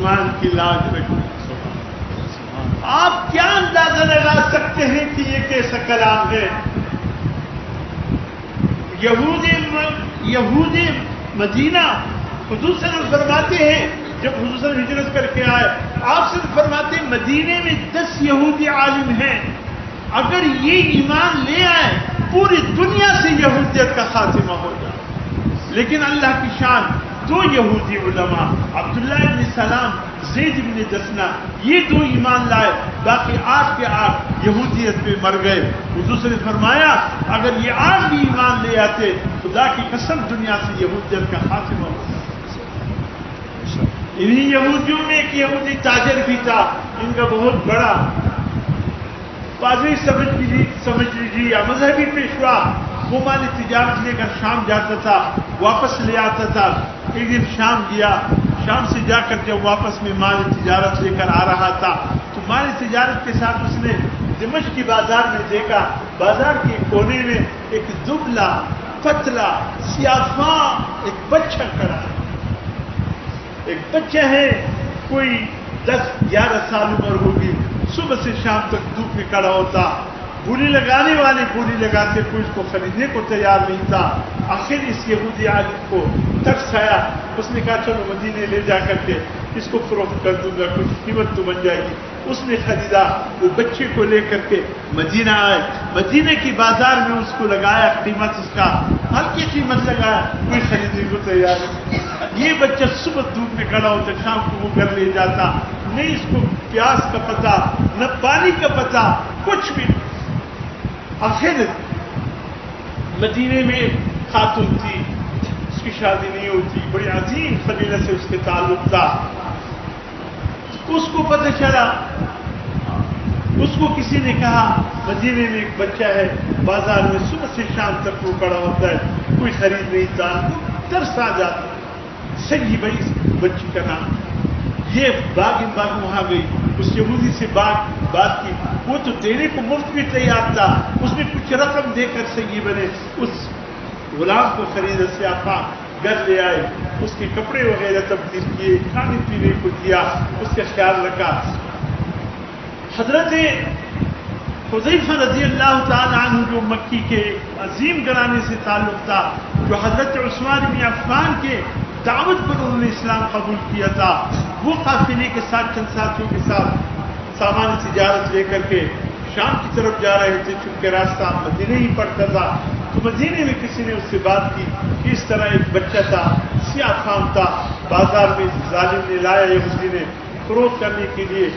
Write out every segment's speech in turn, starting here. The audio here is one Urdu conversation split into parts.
ایمان کی لاج رکھیں. آپ کیا اندازہ لگا سکتے ہیں کہ یہ کیسا کلام ہے؟ یہودی مدینہ حضور صلی اللہ علیہ وسلم فرماتے ہیں، جب حضور صلی اللہ علیہ وسلم ہجرت کر کے آئے، آپ سے فرماتے ہیں مدینے میں 10 یہودی عالم ہیں، اگر یہ ایمان لے آئے پوری دنیا سے یہودیت کا خاتمہ ہو جائے. لیکن اللہ کی شان، 2 یہودی علماء عبداللہ ابن سلام، زید ابن دسنا، یہ 2 ایمان لائے، باقی 8 کے 8 یہودیت پہ مر گئے. حضور سے نے فرمایا اگر یہ 8 بھی ایمان لے آتے، خدا کی قسم دنیا سے یہودیت کا خاتمہ ہو. انہی یہودیوں میں ایک یہودی تاجر بھی تھا، ان کا بہت بڑا پادری سمجھ لیجیے یا مذہبی پیشوا. وہ مال تجارت لے کر شام جاتا تھا، واپس لے آتا تھا. ایک دن شام گیا، شام سے جا کر جب واپس میں مال تجارت لے کر آ رہا تھا تو مال تجارت کے ساتھ اس نے دمشق کی بازار میں دیکھا، بازار کے کونے میں ایک دبلا پتلا سیاہ ایک بچہ کھڑا ہے. ایک بچہ ہے، کوئی 10-11 سال عمر ہوگی، صبح سے شام تک دھوپ میں کھڑا ہوتا. بولی لگانے والے بولی لگاتے، کوئی اس کو خریدنے کو تیار نہیں تھا. آخر اس یہودی عالم کو ترس آیا، اس نے کہا چلو مدینے لے جا کر کے اس کو فروخت کر دوں گا، کچھ قیمت تو بن جائے گی. اس نے خریدا، وہ بچے کو لے کر کے مدینہ آئے. مدینے کی بازار میں اس کو لگایا، قیمت اس کا ہلکی قیمت لگایا، کوئی خریدنے کو تیار نہیں. یہ بچہ صبح دھوپ میں کھڑا ہوتا، شام کو وہ گھر لے جاتا، نہیں اس کو پیاس کا پتہ نہ پانی کا پتہ، کچھ بھی. آخر مدینے میں خاتون تھی، اس کی شادی نہیں ہوتی، بڑی عظیم قبیلے سے اس کے تعلق تھا. اس کو پتہ چلا، اس کو کسی نے کہا مدینے میں ایک بچہ ہے، بازار میں صبح سے شام تک وہ کھڑا ہوتا ہے، کوئی خرید نہیں تھا. ترس آ جاتا. صحیح بھائی اس بچی کا نام، یہ باغ وہاں گئی، اس یہودی سے بات کی. وہ تو دینے کو مفت بھی تیار تھا، اس نے کچھ رقم دے کر صحیح بنے اس غلام کو خرید سے آپا گھر لے آئے، اس کے کپڑے وغیرہ تبدیل کیے، کھانے پینے کو دیا، اس کا خیال رکھا. حضرت حذیفہ رضی اللہ تعالی عنہ جو مکی کے عظیم گھرانے سے تعلق تھا، جو حضرت عثمان بن عفان کے دعوت پر انہوں نے اسلام قبول کیا تھا، وہ قافلے کے ساتھ چند ساتھیوں کے ساتھ سامان تجارت لے کر کے شام کی طرف جا رہے تھے، چونکہ راستہ مدینے ہی پڑتا تھا. تو مدینے میں کسی نے اس سے بات کی کہ اس طرح ایک بچہ تھا، سیاہ فام تھا، بازار میں ظالم نے لایا یہودی نے فروخت کرنے کے لیے،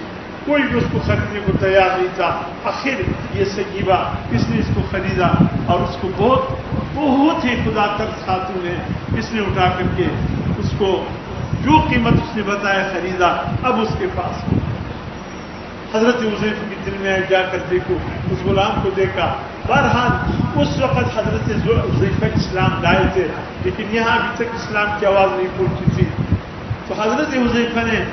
کوئی بھی اس کو خریدنے کو تیار نہیں تھا. آخر یہ سیبہ اس نے اس کو خریدا اور اس کو بہت ہی خدا ترس خاتون ہے، اس نے اٹھا کر کے اس کو جو قیمت اس نے بتایا خریدا. اب اس کے پاس حضرت حذیفہ کے دل میں جا کر دیکھو، اس غلام کو دیکھا. بہرحال اس وقت حضرت حذیفہ اسلام لائے تھے، لیکن یہاں ابھی تک اسلام کی آواز نہیں پہنچی تھی. تو حضرت حذیفہ نے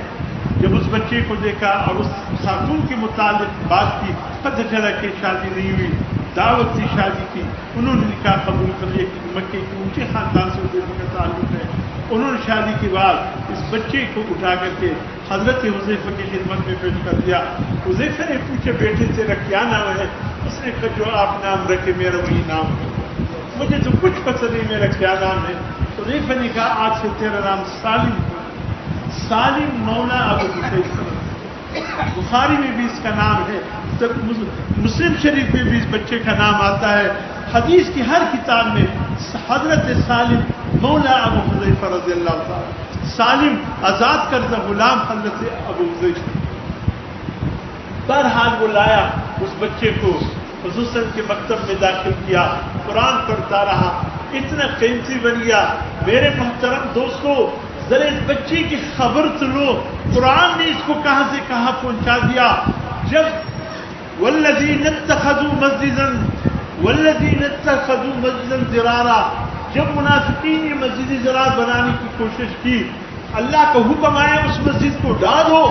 جب اس بچے کو دیکھا اور اس خاتون کے متعلق بات کی، پتہ چلا کہ شادی نہیں ہوئی، دعوت تھی شادی کی. انہوں نے نکاح قبول کر لیا کہ مکے کے اونچے خاندان سے حذیفہ کا تعلق ہے. انہوں نے شادی کے بعد اس بچے کو اٹھا کر کے حضرت حذیفہ کی خدمت میں پیش کر دیا. حذیفہ نے پوچھا بیٹے تیرا کیا نام ہے؟ اس نے کہا جو آپ نام رکھے میرا وہی نام ہے، مجھے تو کچھ پتہ نہیں میرا کیا نام ہے. حذیفہ نے کہا آج سے تیرا نام سالم مولا ابو حذیفہ. بخاری میں بھی اس کا نام ہے، مسلم شریف میں بھی اس بچے کا نام آتا ہے. حدیث کی ہر کتاب میں حضرت سالم مولا ابو حذیفہ رضی اللہ تعالیٰ، سالم آزاد کردہ غلام حضرت ابو حذیفہ. بہرحال وہ لایا اس بچے کو حضور صلی اللہ علیہ وسلم کے مکتب میں داخل کیا، قرآن پڑھتا رہا، اتنا قیمتی بن گیا. میرے محترم دوستو، ذرا اس بچے کی خبر تو لو، قرآن نے اس کو کہاں سے کہاں پہنچا دیا. جب والذین اتخذوا مسجدا ضرارا، جب منافقین یہ مسجد ضرار بنانے کی کوشش کی، اللہ کا حکم آیا اس مسجد کو ڈالو.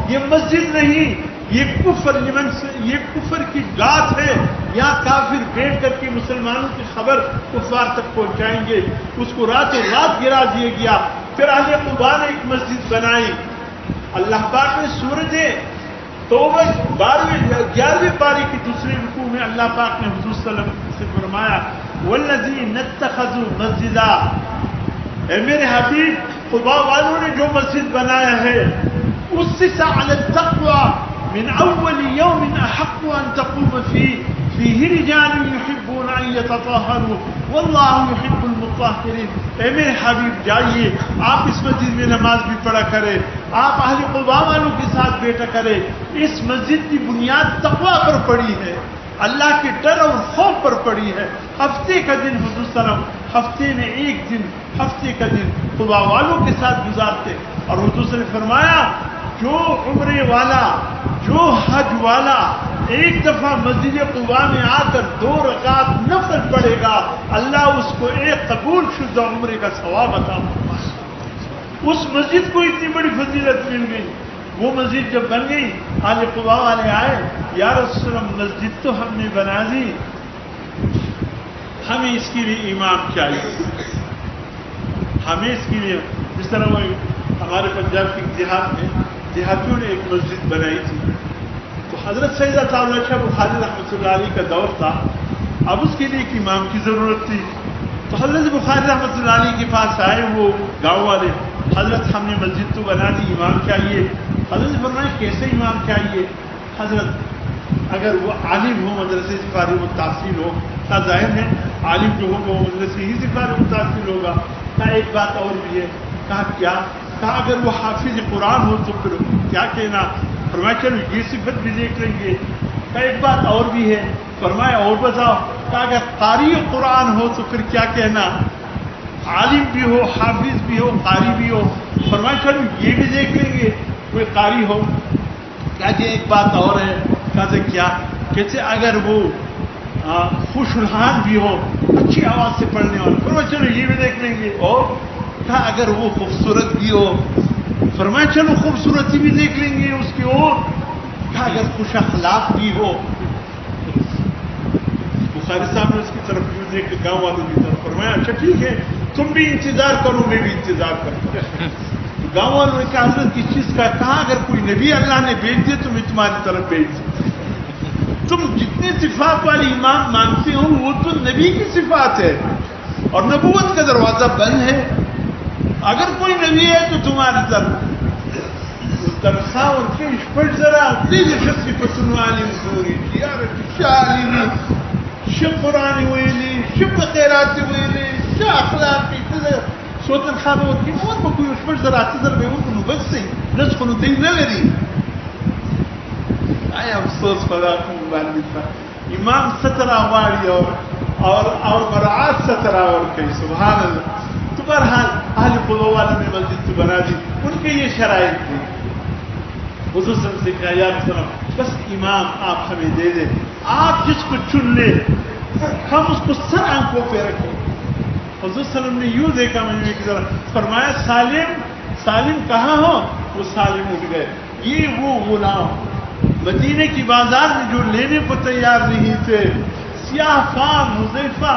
یہ مسجد نہیں، یہ کفر کی گات ہے. یہاں کافر بیٹھ کر کے مسلمانوں کی خبر کفار تک پہنچائیں گے. اس کو راتوں رات گرا دیا گیا. پھر اہل قباء نے ایک مسجد بنائی. اللہ پاک نے سورج توبہ 11ویں پاری کی دوسری رکوع میں اللہ پاک نے حضور صلی اللہ علیہ وسلم سے فرمایا والذین اتخذوا مسجدا، اے میرے حبیب قباء والوں نے جو مسجد بنایا ہے اسس علی التقوی من اول یوم احق ان تقوم فیہ رجال یحبون ان یتطہروا واللہ یحب المطہرین۔ اے میرے حبیب جائیے، آپ اس مسجد میں نماز بھی پڑھا کرے، آپ اہل قباء والوں کے ساتھ بیٹھا کرے۔ اس مسجد کی بنیاد تقوی پر پڑی ہے، اللہ کے ڈر اور خوف پر پڑی ہے۔ ہفتے کا دن حضور صلی اللہ علیہ وسلم ہفتے میں ایک دن، ہفتے کا دن قباء والوں کے ساتھ گزارتے، اور حضور صلی اللہ علیہ وسلم نے فرمایا جو عمرے والا، جو حج والا ایک دفعہ مسجد قباء میں آ کر 2 رکعت نفل پڑھے گا، اللہ اس کو ایک قبول شدہ عمرے کا ثواب عطا فرمائے۔ اس مسجد کو اتنی بڑی فضیلت مل گئی۔ وہ مسجد جب بن گئی، اہل قباء والے آئے، یا رسول اللہ مسجد تو ہم نے بنا دی، ہمیں اس کے لیے امام چاہیے، ہمیں اس کے لیے، جس طرح وہ ہمارے پنجاب کے دیہات میں دیہاتیوں نے ایک مسجد بنائی تھی، تو حضرت سیدہ طاولہ شاہ بخاری رحمۃ اللہ علیہ کا دور تھا، اب اس کے لیے ایک امام کی ضرورت تھی، تو حضرت بخاری رحمۃ اللہ علیہ کے پاس آئے وہ گاؤں والے، حضرت ہم نے مسجد تو بنا دی، امام چاہیے۔ حضرت نے فرمایا کیسے امام چاہیے؟ حضرت اگر وہ عالم ہو، مدرسے سے فارغ التحصیل ہو، کا ظاہر ہے عالم جو ہوگا وہ مدرسے ہی سے فارغ التحصیل ہوگا۔ کہا ایک بات اور بھی ہے۔ کہا کیا؟ کہا اگر وہ حافظ قرآن ہو تو پھر کیا کہنا؟ فرمایا چلو یہ صفت بھی دیکھ لیں گے۔ کہا ایک بات اور بھی ہے۔ فرمایا اور بتاؤ؟ کہا اگر قاری قرآن ہو تو پھر کیا کہنا؟ عالم بھی ہو، حافظ بھی ہو، قاری بھی ہو۔ فرمایا چلو یہ بھی دیکھ لیں گے، کوئی قاری ہو۔ کہا کہ ایک بات اور ہے۔ کہتے کیا؟ کہتے اگر وہ خوش الحان بھی ہو، اچھی آواز سے پڑھنے والا۔ فرمایا چلو یہ بھی دیکھ لیں گے۔ اور کہا اگر وہ خوبصورت بھی ہو۔ فرمایا چلو خوبصورتی بھی دیکھ لیں گے اس کی۔ اور کہا اگر خوش اخلاق بھی ہو۔ بخاری صاحب نے اس کی طرف بھی دیکھ کے گاؤں والوں کی طرف فرمایا اچھا ٹھیک ہے تم بھی انتظار کرو، میں بھی انتظار کرتا ہوں۔ گاؤں والوں نے کہا حضرت کس چیز کا؟ کہا اگر کوئی نبی اللہ نے بھیج دیا تو میں تمہاری طرف بھیج دوں۔ تم جتنی صفات والی امام مانگتے ہو وہ تو نبی کی صفات ہے، اور نبوت کا دروازہ بند ہے۔ اگر کوئی نبی ہے تو تمہاری طرف تنخواہ اور کیش پر ذرا تیز شخصی پسند عالم سوری شاہ علیمی شب قرآن ویلی شب خیرات ویلی شاہ اخلاقی سوتن خواب اور کی مور بکوی اس پر ذرا تذر بے وکنو بس سی رزق نو دی نلری۔ آیا افسوس خدا کو باندی تھا امام 17 واری اور برعات 17 اور کئی سبحان اللہ۔ تو برحال اہل قباء والوں نے مسجد تو بنا دی، ان کے یہ شرائط تھی۔ حضور صلی اللہ علیہ وسلم سے کہا یا رسول اللہ بس امام آپ ہمیں دے دیں، آپ جس کو چن لے ہم اس کو سر آنکھوں پہ رکھیں۔ حضور صلی اللہ علیہ وسلم نے یوں دیکھا مجھے کی طرح، فرمایا سالم کہاں ہو؟ وہ سالم اٹھ گئے۔ یہ وہ غلام مدینے کی بازار میں جو لینے کو تیار نہیں تھے، سیاہ فام حذیفہ،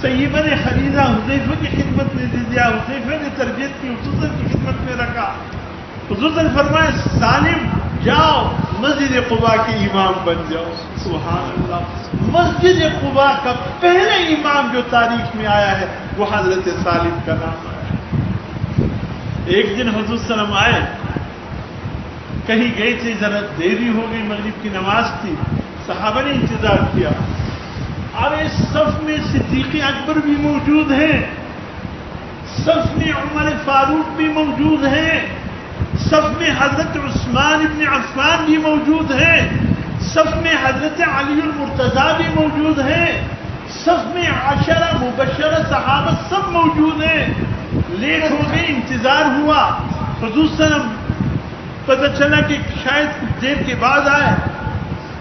سیبہ نے خریدا، حذیفہ کی خدمت میں دے دیا، حذیفہ نے تربیت کی، حضور کی خدمت میں رکھا۔ حضور نے فرمایا سالم جاؤ مسجد قباء کے امام بن جاؤ۔ سبحان اللہ، مسجد قباء کا پہلا امام جو تاریخ میں آیا ہے وہ حضرت سالم کا نام آیا۔ ایک دن حضور صلی اللہ علیہ وسلم آئے، کہیں گئے تھے، ذرا دیری ہو گئی، مغرب کی نماز تھی، صحابہ نے انتظار کیا۔ ارے صف میں صدیق اکبر بھی موجود ہیں، صف میں عمر فاروق بھی موجود ہیں، صف میں حضرت عثمان ابن عفان بھی موجود ہیں، صف میں حضرت علی المرتضیٰ بھی موجود ہیں، صف میں 10 مبشرہ صحابہ سب موجود ہیں۔ لیٹ ہو گئی، انتظار ہوا، حضور صلی اللہ علیہ وسلم پتہ چلا کہ شاید کچھ دیر کے بعد آئے۔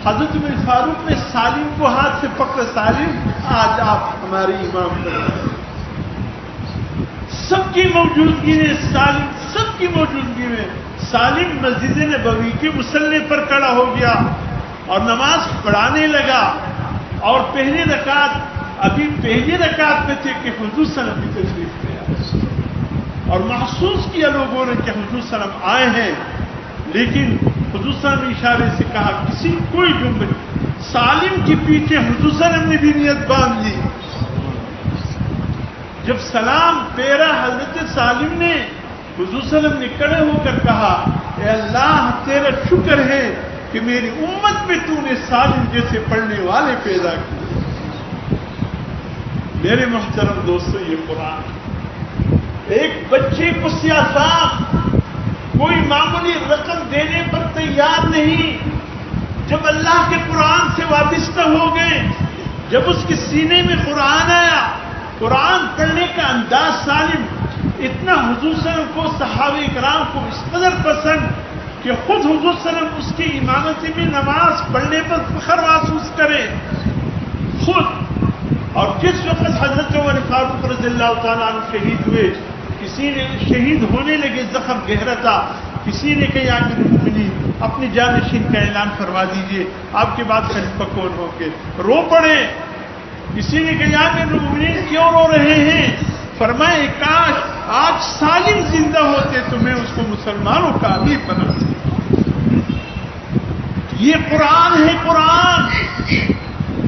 حضرت عمر فاروق نے سالم کو ہاتھ سے پکڑا، سالم آج آپ ہماری امام بنے۔ سب کی موجودگی میں سالم مسجد نبوی کے مصلی پر کھڑا ہو گیا اور نماز پڑھانے لگا، اور پہلی رکعت میں تھے کہ حضور صلی اللہ علیہ وسلم کی تشریف لے آئے، اور محسوس کیا لوگوں نے کہ حضور صلی اللہ علیہ وسلم آئے ہیں۔ لیکن حضور صلی اللہ علیہ وسلم نے اشارے سے کہا کسی کوئی جملے سالم کے پیچھے حضور صلی اللہ علیہ وسلم نے بھی نیت باندھ لی. جب سلام پھیرا حضرت سالم نے حضور صلی اللہ علیہ وسلم نے کھڑے ہو کر کہا اے اللہ تیرا شکر ہے کہ میری امت میں تو نے سالم جیسے پڑھنے والے پیدا کیے. میرے محترم دوستو یہ قرآن ایک بچے کو سیاست کوئی معمولی رقم دینے پر تیار نہیں. جب اللہ کے قرآن سے وابستہ ہو گئے, جب اس کے سینے میں قرآن آیا, قرآن پڑھنے کا انداز سالم اتنا حضور صلی اللہ علیہ وسلم کو صحابہ کرام کو اس قدر پسند کہ خود حضور صلی اللہ علیہ وسلم اس کی امامتی میں نماز پڑھنے پر فخر محسوس کرے خود. اور جس وقت حضرت عمر فاروق رضی اللہ تعالیٰ عنہ شہید ہوئے, کسی نے شہید ہونے لگے, زخم گہرا تھا, کسی نے کہا امیر المومنین اپنی جانشین کا اعلان فرما دیجئے, آپ کے بعد خلیفہ کون ہوں گے؟ رو پڑے. کسی نے کہا امیر المومنین کیوں رو رہے ہیں؟ فرمائے کاش آج سالم زندہ ہوتے تو میں اس کو مسلمانوں کا امیر بناتا. یہ قرآن ہے, قرآن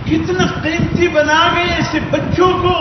کتنا قیمتی بنا گئے ایسے بچوں کو